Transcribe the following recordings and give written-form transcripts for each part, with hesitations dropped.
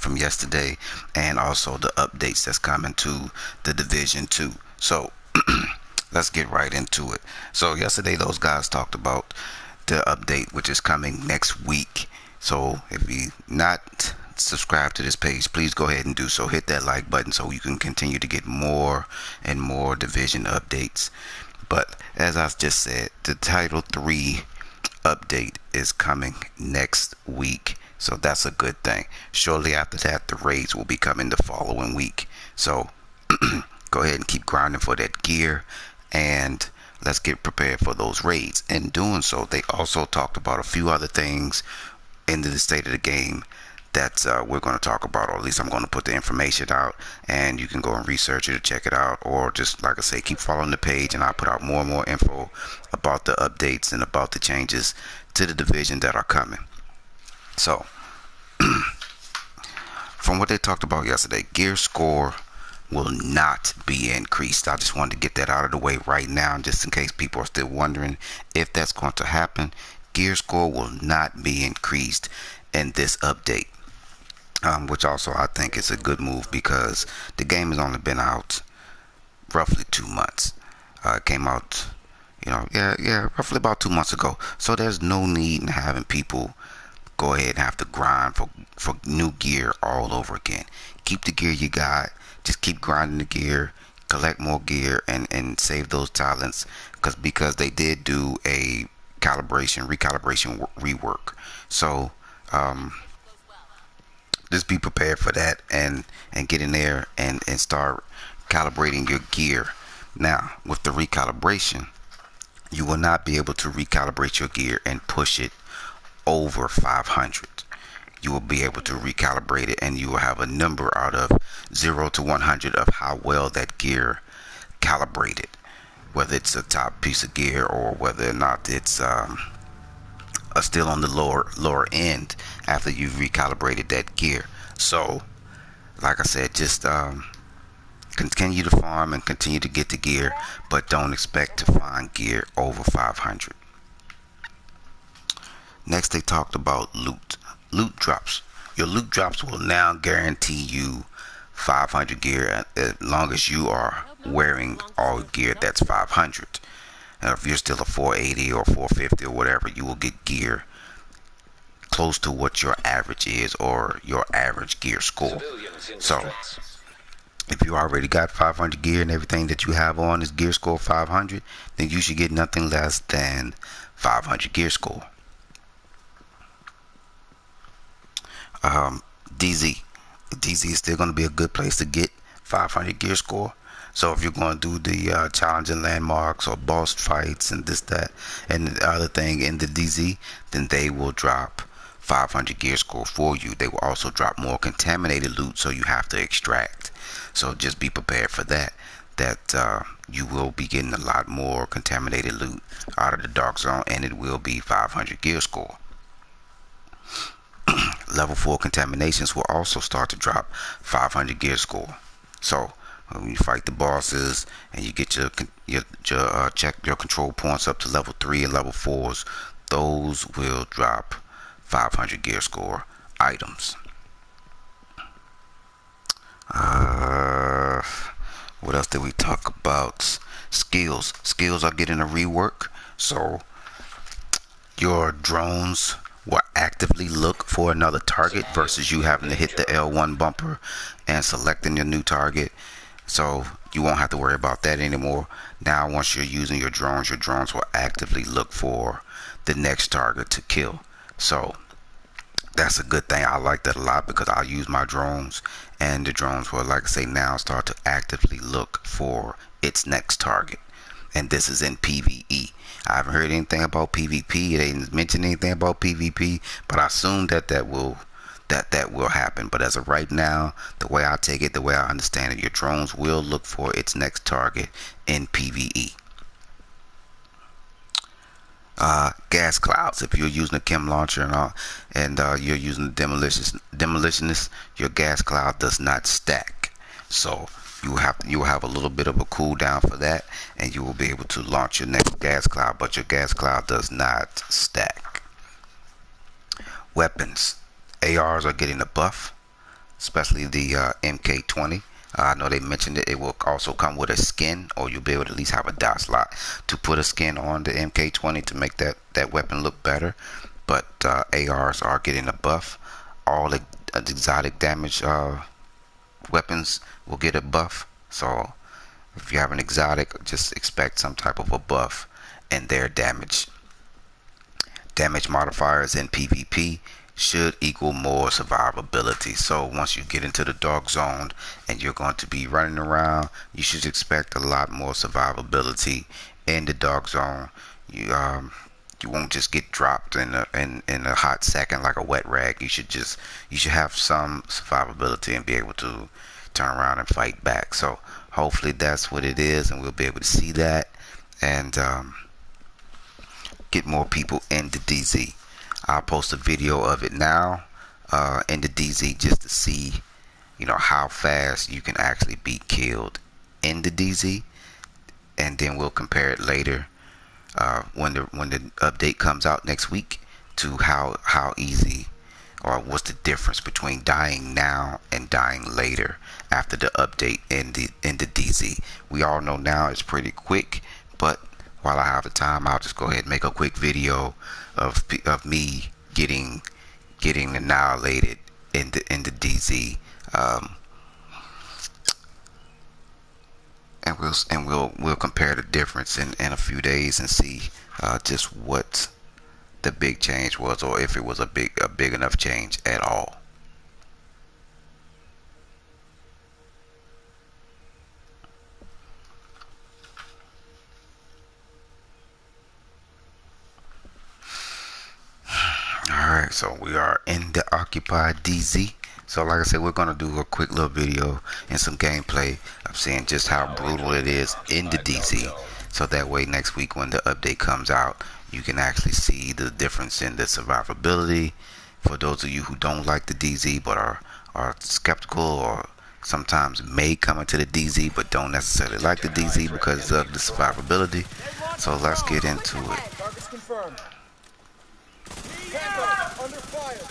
from yesterday, and also the updates that's coming to the Division 2. So let's get right into it. So yesterday those guys talked about the update which is coming next week. So if you not subscribe to this page, please go ahead and do so. Hit that like button so you can continue to get more and more Division updates. But as I just said, the Title 3 update is coming next week. So that's a good thing. Shortly after that, the raids will be coming the following week. So go ahead and keep grinding for that gear, and let's get prepared for those raids. In doing so, they also talked about a few other things in the state of the game that we're going to talk about, or at least I'm going to put the information out, and you can go and research it or check it out, or just like I say, keep following the page, and I'll put out more and more info about the updates and about the changes to the division that are coming. So from what they talked about yesterday, gear score will not be increased. I just wanted to get that out of the way right now, just in case people are still wondering if that's going to happen. Gear score will not be increased in this update, which also I think is a good move because the game has only been out roughly 2 months. It came out, roughly about 2 months ago. So there's no need in having people go ahead and have to grind for new gear all over again. Keep the gear you got. Just keep grinding the gear, collect more gear, and save those talents because they did do a recalibration rework. So just be prepared for that and get in there and start calibrating your gear. Now, with the recalibration, you will not be able to recalibrate your gear and push it over 500. You will be able to recalibrate it, and you will have a number out of 0 to 100 of how well that gear calibrated, whether it's a top piece of gear or whether or not it's still on the lower end after you've recalibrated that gear. So like I said, just continue to farm and continue to get the gear, but don't expect to find gear over 500. Next, they talked about loot drops. Your loot drops will now guarantee you 500 gear as long as you are wearing all gear that's 500. Now, if you're still a 480 or 450 or whatever, you will get gear close to what your average is, or your average gear score. So if you already got 500 gear and everything that you have on is gear score 500, then you should get nothing less than 500 gear score. DZ is still going to be a good place to get 500 gear score. So if you're going to do the challenging landmarks or boss fights and this, that, and the other thing in the DZ, then they will drop 500 gear score for you. They will also drop more contaminated loot, so you have to extract. So just be prepared for that you will be getting a lot more contaminated loot out of the dark zone, and it will be 500 gear score. Level 4 contaminations will also start to drop 500 gear score. So when you fight the bosses and you get your check your control points up to level 3 and level 4s, those will drop 500 gear score items. What else did we talk about? Skills are getting a rework, so your drones will actively look for another target versus you having to hit the L1 bumper and selecting your new target. So you won't have to worry about that anymore. Now once you're using your drones will actively look for the next target to kill. So that's a good thing. I like that a lot because I use my drones, and the drones will, like I say, now start to actively look for its next target. And this is in PvE. I haven't heard anything about PvP. They didn't mention anything about PvP, but I assume that will happen. But as of right now, the way I take it, the way I understand it, your drones will look for its next target in PvE. Gas clouds. If you're using a chem launcher and all, and you're using the demolitionist, your gas cloud does not stack. So you will have a little bit of a cooldown for that, and you will be able to launch your next gas cloud, but your gas cloud does not stack. Weapons. ARs are getting a buff. especially the MK20. I know they mentioned it. It will also come with a skin, or you'll be able to at least have a dot slot to put a skin on the MK20 to make that weapon look better. But ARs are getting a buff. All the exotic damage weapons will get a buff. So if you have an exotic, just expect some type of a buff in their damage. Damage modifiers in PvP should equal more survivability. So once you get into the dark zone and you're going to be running around, you should expect a lot more survivability in the dark zone. You won't just get dropped in a hot second like a wet rag. You should have some survivability and be able to turn around and fight back. So hopefully that's what it is, and we'll be able to see that and get more people into DZ. I'll post a video of it now in the DZ just to see, how fast you can actually be killed in the DZ, and then we'll compare it later when the update comes out next week to how easy or what's the difference between dying now and dying later after the update in the DZ. We all know now it's pretty quick, but while I have the time, I'll just go ahead and make a quick video of me getting annihilated in the DZ, and we'll compare the difference in a few days and see just what the big change was, or if it was a big enough change at all. Alright, so we are in the occupied DZ. So like I said, we're gonna do a quick little video and some gameplay of seeing just how brutal it is in the DZ. So that way next week when the update comes out, you can actually see the difference in the survivability. For those of you who don't like the DZ but are skeptical, or sometimes may come into the DZ but don't necessarily like the DZ because of the survivability. So let's get into it. Target's confirmed. Tango, under fire.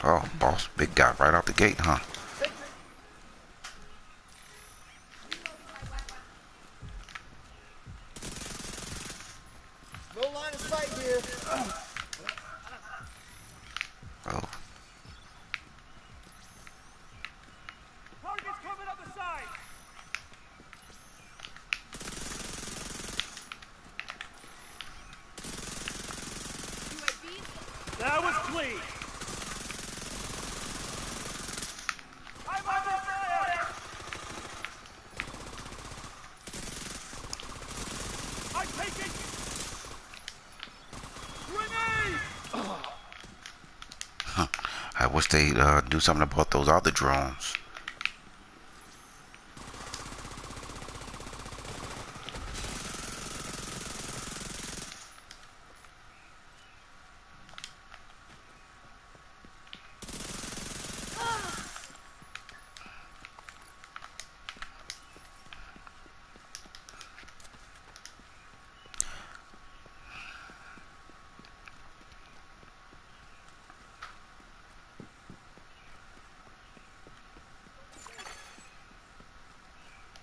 Oh, boss, big guy right out the gate, huh? No line of sight here. Oh. Target's coming up the side. That was clean. I'm under fire. I'm taking. Grenade! I wish they do something about those other drones.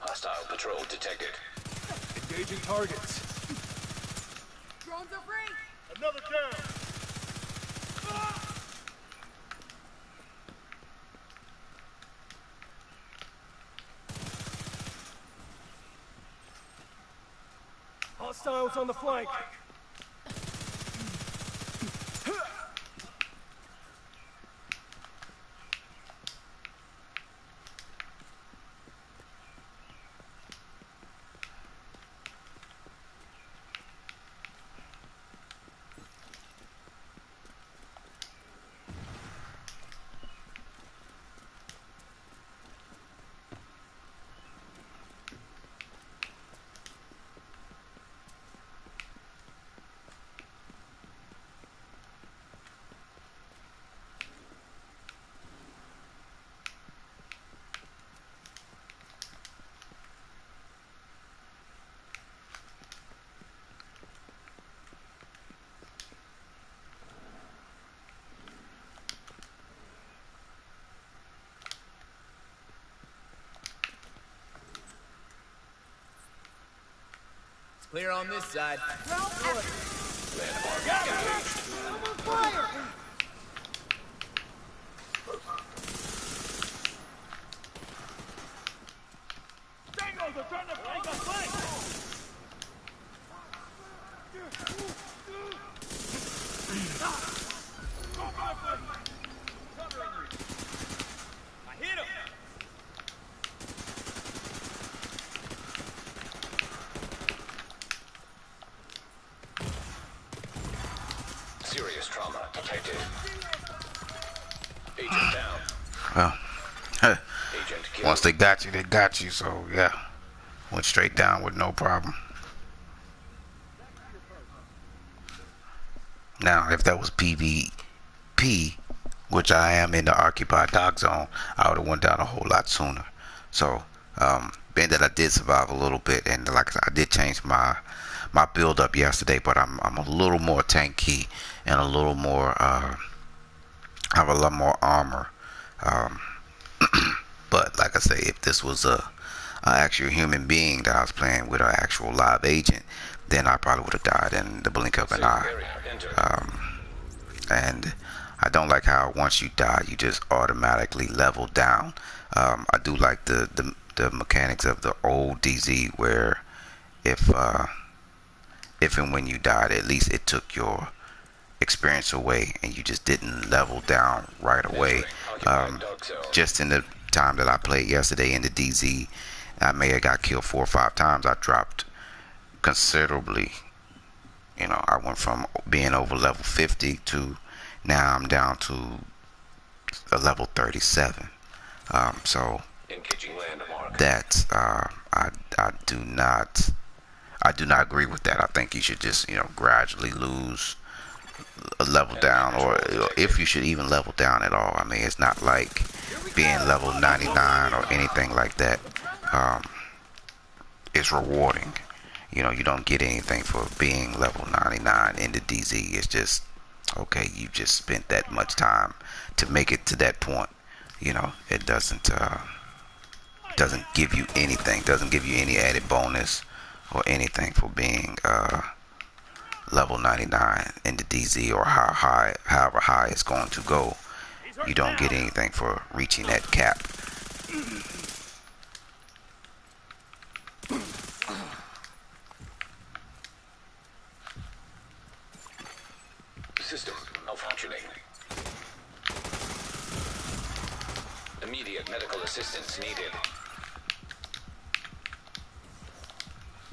Hostile patrol detected. Engaging targets. Drones are free! Another down. Hostiles on the flank. Clear on this side. Landmark engaged. Dangles are trying to flank us flank! Go my flank! Covering you. I hit him! Serious trauma detected. Agent down. Well, Agent killed. once they got you, they got you. So yeah, went straight down with no problem. Now, if that was PvP, which I am in the occupied dock zone, I would have went down a whole lot sooner. So, being that I did survive a little bit, and like I said, I did change my build up yesterday, but I'm a little more tanky and a little more have a lot more armor. Um, but like I say, if this was a actual human being that I was playing with, an actual live agent, then I probably would have died in the blink of an eye. And I don't like how once you die, you just automatically level down. I do like the mechanics of the old DZ, where if and when you died, at least it took your experience away, and you just didn't level down right away. Just in the time that I played yesterday in the DZ, I may have got killed 4 or 5 times. I dropped considerably. You know, I went from being over level 50 to now I'm down to a level 37. So Engaging landmark. that I do not agree with that. I think you should just gradually lose a level down, or if you should even level down at all. I mean, it's not like being level 99 or anything like that. It's rewarding. You know, you don't get anything for being level 99 in the DZ. It's just, okay, you just spent that much time to make it to that point. You know, it doesn't give you anything, doesn't give you any added bonus or anything for being level 99 in the DZ, or however high it's going to go. You don't get anything for reaching that cap. System malfunctioning. Immediate medical assistance needed.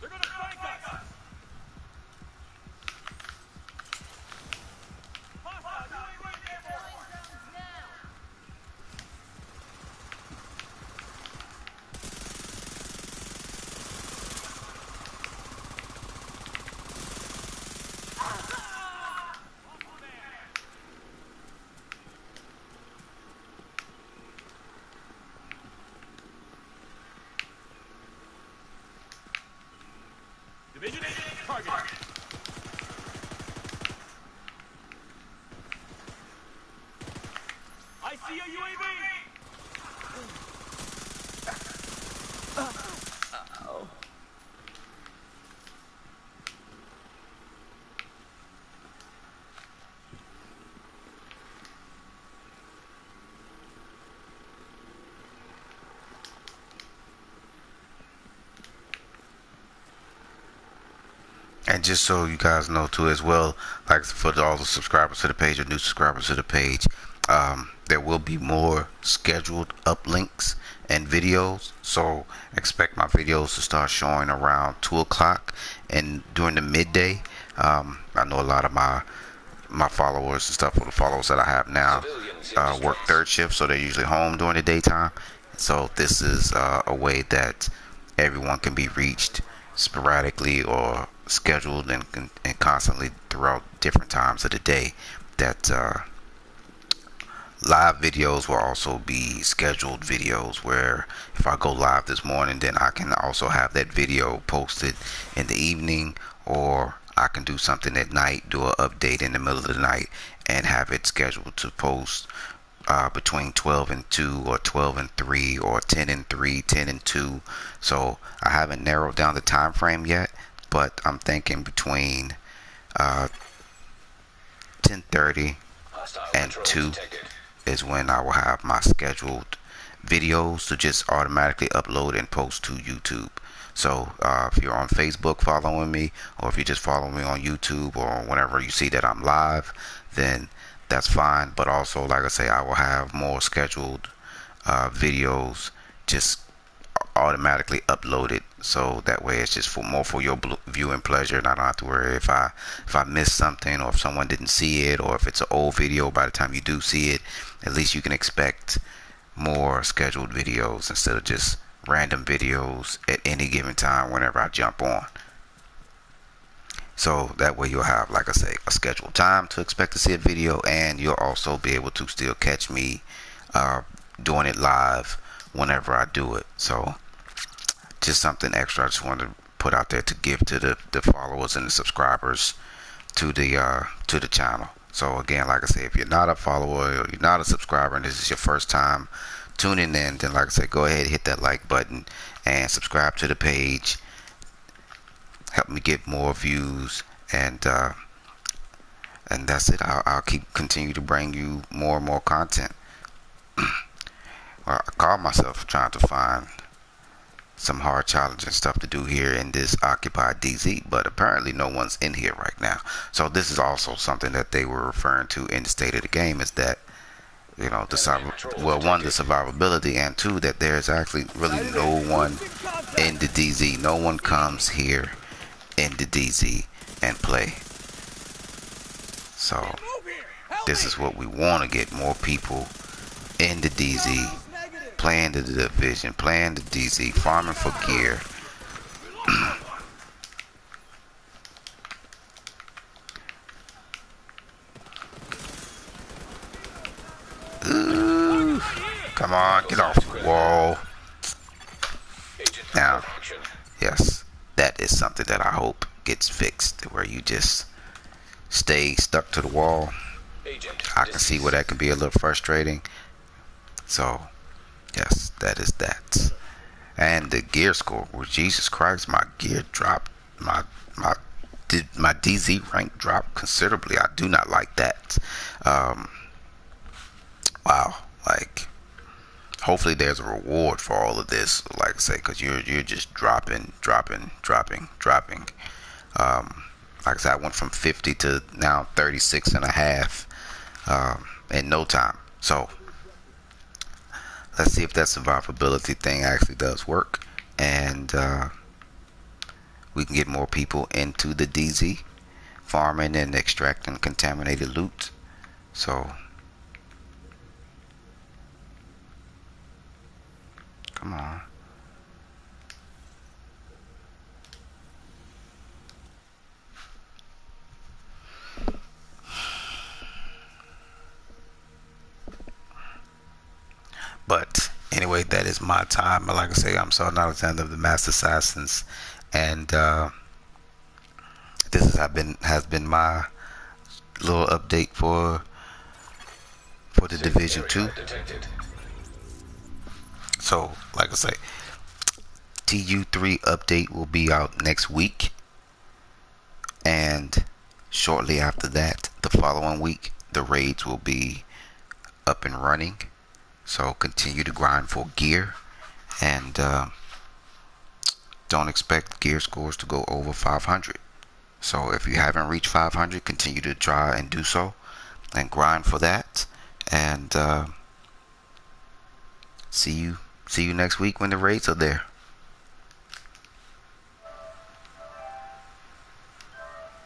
They're gonna flank us! Hostile UAV airborne! Division target. I see a UAV. And just so you guys know too as well, like for all the subscribers to the page or new subscribers to the page, there will be more scheduled uplinks and videos. So expect my videos to start showing around 2 o'clock and during the midday. I know a lot of my followers and stuff, or the followers that I have now, work third shift, so they're usually home during the daytime. So this is a way that everyone can be reached sporadically or scheduled and constantly throughout different times of the day. That live videos will also be scheduled videos, where if I go live this morning, then I can also have that video posted in the evening, or I can do something at night, do an update in the middle of the night, and have it scheduled to post between 12 and 2, or 12 and 3, or 10 and 3, 10 and 2. So I haven't narrowed down the time frame yet, but I'm thinking between 10:30 Hostile and patrol 2 detected. is when I will have my scheduled videos to just automatically upload and post to YouTube. So if you're on Facebook following me, or if you just follow me on YouTube, or whenever you see that I'm live, then that's fine. But also, like I say, I will have more scheduled videos just automatically uploaded, so that way it's just for your viewing pleasure, and I don't have to worry if I miss something, or if someone didn't see it, or if it's an old video. By the time you do see it, at least you can expect more scheduled videos instead of just random videos at any given time whenever I jump on. So that way you'll have, like I say, a scheduled time to expect to see a video, and you'll also be able to still catch me doing it live whenever I do it. So just something extra I just wanted to put out there to give to the followers and the subscribers to the channel. So again, like I say, if you're not a follower or you're not a subscriber and this is your first time tuning in, then like I said, go ahead, hit that like button and subscribe to the page. Help me get more views, and that's it. I'll continue to bring you more and more content. Well, I call myself trying to find some hard challenging stuff to do here in this occupied DZ, but apparently no one's in here right now. So this is also something that they were referring to in the state of the game, is that, you know, one, the survivability, and two, that there's actually really no one in the DZ. No one comes here in the DZ and play. So this is what we want to get: more people in the DZ, playing the division, playing the DZ, farming for gear. Ooh, come on, get off the wall. Now, yes, that is something that I hope gets fixed, where you just stay stuck to the wall. I can see where that can be a little frustrating. So yes, that is that. And the gear score, well, Jesus Christ, my gear dropped. My DZ rank dropped considerably. I do not like that. Wow, like, hopefully there's a reward for all of this, like I say, because you're just dropping. Like I said, I went from 50 to now 36 and a half in no time. So let's see if that survivability thing actually does work, and we can get more people into the DZ, farming and extracting contaminated loot. So come on. But anyway, that is my time. Like I say, I'm Sergeant Alexander of the Master Assassins, and this has been my little update for the Division 2. So, like I say, TU3 update will be out next week, and shortly after that, the following week, the raids will be up and running. So continue to grind for gear, and don't expect gear scores to go over 500. So if you haven't reached 500, continue to try and do so, and grind for that. And see you next week when the raids are there.